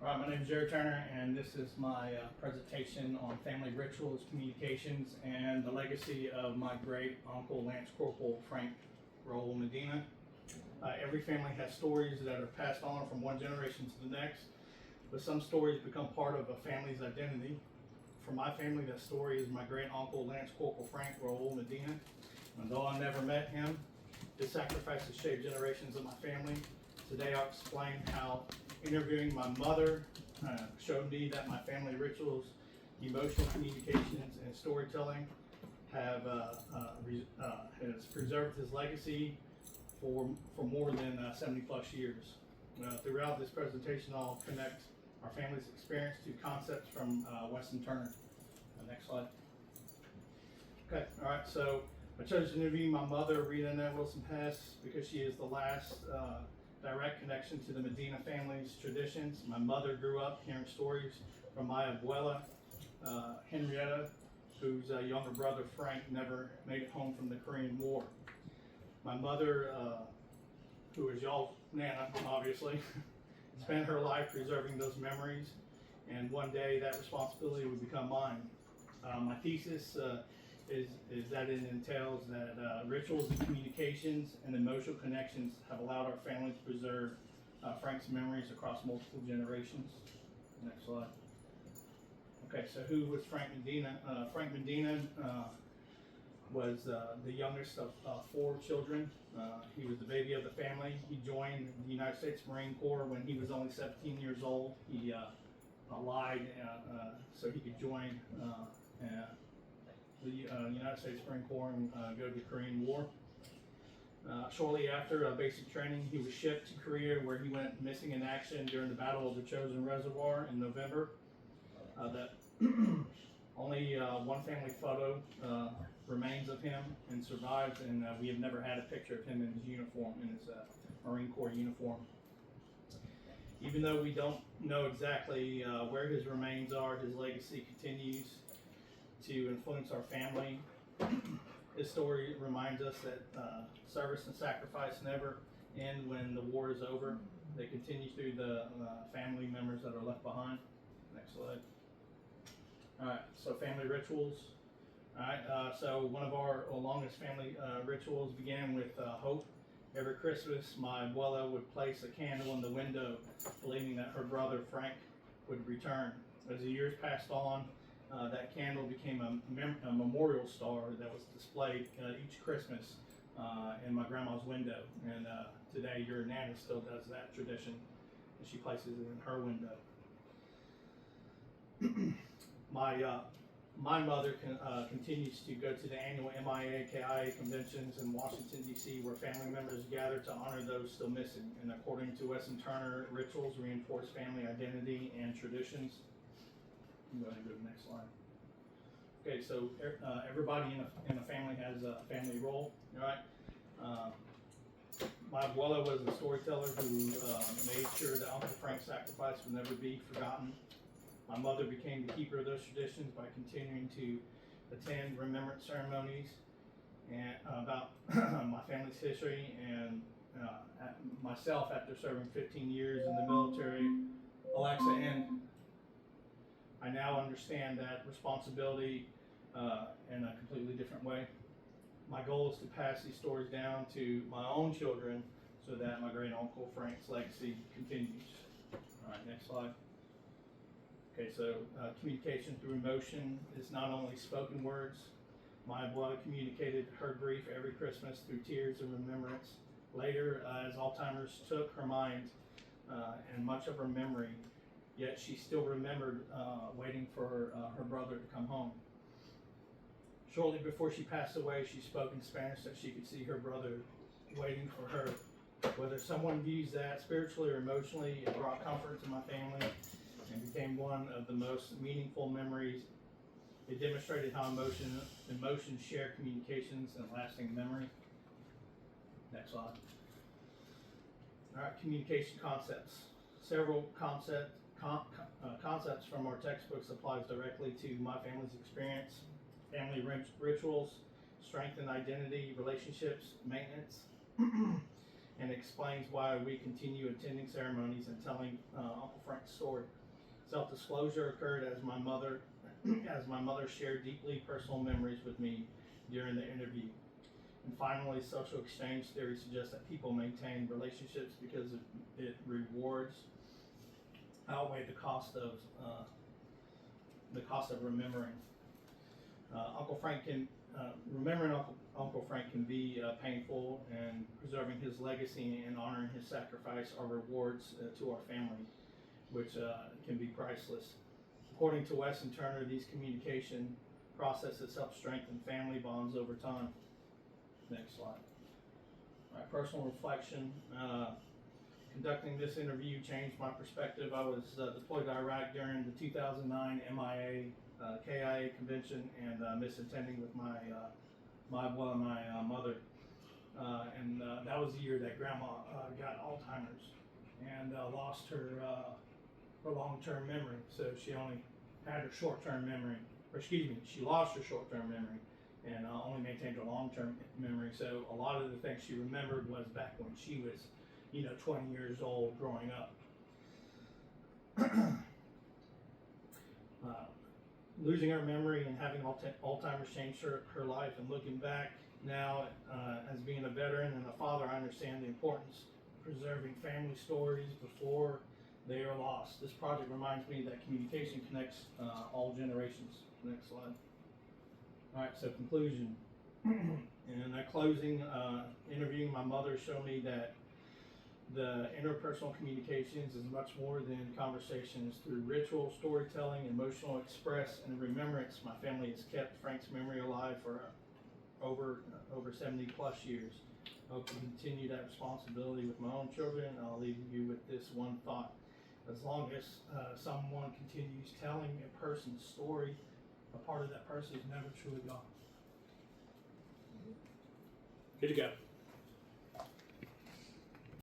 All right, my name is Jerry Turner, and this is my presentation on family rituals, communications, and the legacy of my great uncle, Lance Corporal Frank Raul Medina. Every family has stories that are passed on from one generation to the next, but some stories become part of a family's identity. For my family, that story is my great uncle, Lance Corporal Frank Raul Medina. And though I never met him, his sacrifices shaped generations of my family. Today I'll explain how interviewing my mother showed me that my family rituals, emotional communications, and storytelling has preserved his legacy for more than 70 plus years. Throughout this presentation, I'll connect our family's experience to concepts from Weston Turner. Next slide. Okay, all right, so I chose to interview my mother, Rita Annette Wilson Hess, because she is the last direct connection to the Medina family's traditions. My mother grew up hearing stories from my abuela, Henrietta, whose younger brother, Frank, never made it home from the Korean War. My mother, who is y'all's Nana, obviously, spent her life preserving those memories, and one day that responsibility would become mine. My thesis is that it entails that rituals and communications and emotional connections have allowed our family to preserve Frank's memories across multiple generations. Next slide. Okay, so who was Frank Medina? Frank Medina was the youngest of 4 children. He was the baby of the family. He joined the United States Marine Corps when he was only 17 years old. He lied so he could join the United States Marine Corps and go to the Korean War. Shortly after basic training, he was shipped to Korea, where he went missing in action during the Battle of the Chosin Reservoir in November. That only one family photo remains of him and survives, and we have never had a picture of him in his uniform, in his Marine Corps uniform. Even though we don't know exactly where his remains are, his legacy continues to influence our family. His story reminds us that service and sacrifice never end when the war is over. They continue through the family members that are left behind. Next slide. All right, so family rituals. All right, so one of our longest family rituals began with hope. Every Christmas, my abuela would place a candle in the window, believing that her brother Frank would return. As the years passed on, that candle became a memorial star that was displayed each Christmas in my grandma's window. And today, your Nana still does that tradition, and she places it in her window. My mother continues to go to the annual MIA-KIA conventions in Washington, D.C., where family members gather to honor those still missing. And according to Weston Turner, rituals reinforce family identity and traditions. I'm going to go to the next slide. Okay, so everybody in a family has a family role, all right? My abuela was a storyteller who made sure that Uncle Frank's sacrifice would never be forgotten. My mother became the keeper of those traditions by continuing to attend remembrance ceremonies and about my family's history, and myself, after serving 15 years in the military, Alexa, and I now understand that responsibility in a completely different way. My goal is to pass these stories down to my own children so that my great uncle Frank's legacy continues. All right, next slide. Okay, so communication through emotion is not only spoken words. My abuela communicated her grief every Christmas through tears of remembrance. Later, as Alzheimer's took her mind and much of her memory, yet she still remembered waiting for her brother to come home. Shortly before she passed away, she spoke in Spanish that she could see her brother waiting for her. Whether someone views that spiritually or emotionally, it brought comfort to my family and became one of the most meaningful memories. It demonstrated how emotions share communications and lasting memory. Next slide. All right, communication concepts. Several concepts from our textbooks applies directly to my family's experience. Family rituals strengthen identity, relationships, maintenance, and explains why we continue attending ceremonies and telling Uncle Frank's story. Self-disclosure occurred as my mother shared deeply personal memories with me during the interview. And finally, social exchange theory suggests that people maintain relationships because it rewards outweigh the cost of remembering. Remembering Uncle Frank can be painful, and preserving his legacy and honoring his sacrifice are rewards to our family, which can be priceless. According to Weston Turner, these communication processes help strengthen family bonds over time. Next slide. All right, personal reflection. Conducting this interview changed my perspective. I was deployed to Iraq during the 2009 MIA KIA convention, and missed attending with my mother. And that was the year that Grandma got Alzheimer's and lost her long-term memory. So she only had her short-term memory, she lost her short-term memory and only maintained her long-term memory. So a lot of the things she remembered was back when she was, 20 years old growing up. Losing her memory and having Alzheimer's changed her life, and looking back now as being a veteran and a father, I understand the importance of preserving family stories before they are lost. This project reminds me that communication connects all generations. Next slide. All right, so conclusion. In that closing, interviewing my mother showed me that the interpersonal communications is much more than conversations. Through ritual, storytelling, emotional express, and remembrance, my family has kept Frank's memory alive for over 70 plus years. I hope to continue that responsibility with my own children. I'll leave you with this one thought. As long as someone continues telling a person's story, a part of that person is never truly gone. Good to go.